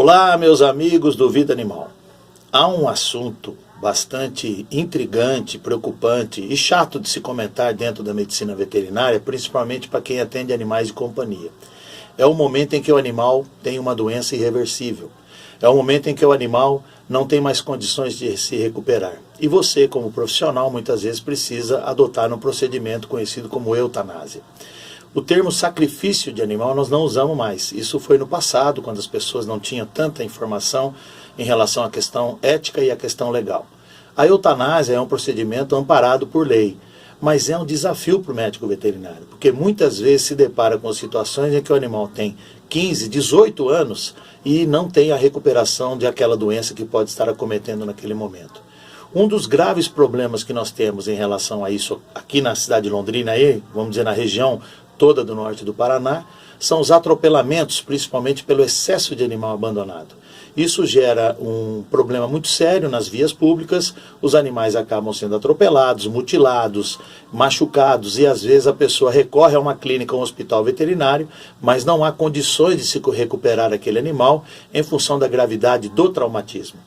Olá, meus amigos do Vida Animal. Há um assunto bastante intrigante, preocupante e chato de se comentar dentro da medicina veterinária, principalmente para quem atende animais de companhia. É o momento em que o animal tem uma doença irreversível. É o momento em que o animal não tem mais condições de se recuperar. E você, como profissional, muitas vezes precisa adotar um procedimento conhecido como eutanásia. O termo sacrifício de animal nós não usamos mais. Isso foi no passado, quando as pessoas não tinham tanta informação em relação à questão ética e à questão legal. A eutanásia é um procedimento amparado por lei, mas é um desafio para o médico veterinário, porque muitas vezes se depara com situações em que o animal tem 15, 18 anos e não tem a recuperação de aquela doença que pode estar acometendo naquele momento. Um dos graves problemas que nós temos em relação a isso aqui na cidade de Londrina, vamos dizer na região toda do norte do Paraná, são os atropelamentos, principalmente pelo excesso de animal abandonado. Isso gera um problema muito sério nas vias públicas, os animais acabam sendo atropelados, mutilados, machucados e às vezes a pessoa recorre a uma clínica ou um hospital veterinário, mas não há condições de se recuperar aquele animal em função da gravidade do traumatismo.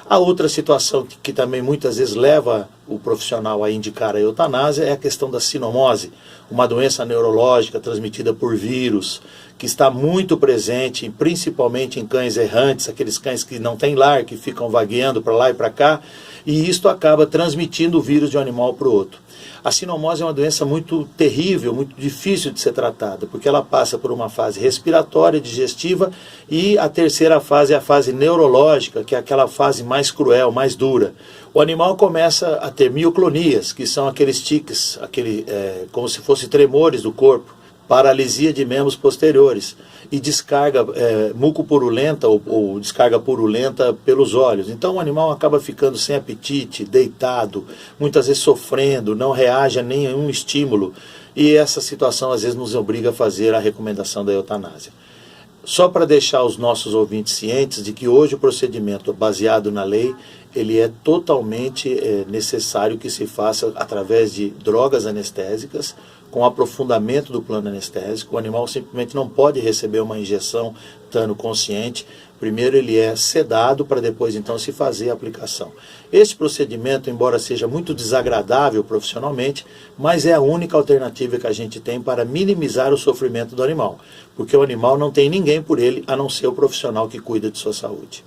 A outra situação que também muitas vezes leva o profissional a indicar a eutanásia é a questão da sinomose, uma doença neurológica transmitida por vírus, que está muito presente, principalmente em cães errantes, aqueles cães que não têm lar, que ficam vagueando para lá e para cá, e isto acaba transmitindo o vírus de um animal para o outro. A sinomose é uma doença muito terrível, muito difícil de ser tratada, porque ela passa por uma fase respiratória, digestiva, e a terceira fase é a fase neurológica, que é aquela fase mais cruel, mais dura. O animal começa a ter mioclonias, que são aqueles tiques, como se fossem tremores do corpo, paralisia de membros posteriores e descarga mucopurulenta ou descarga purulenta pelos olhos. Então o animal acaba ficando sem apetite, deitado, muitas vezes sofrendo, não reage a nenhum estímulo e essa situação às vezes nos obriga a fazer a recomendação da eutanásia. Só para deixar os nossos ouvintes cientes de que hoje o procedimento baseado na lei, ele é totalmente necessário que se faça através de drogas anestésicas, com aprofundamento do plano anestésico. O animal simplesmente não pode receber uma injeção estando consciente. Primeiro ele é sedado para depois então se fazer a aplicação. Esse procedimento, embora seja muito desagradável profissionalmente, mas é a única alternativa que a gente tem para minimizar o sofrimento do animal, porque o animal não tem ninguém por ele a não ser o profissional que cuida de sua saúde.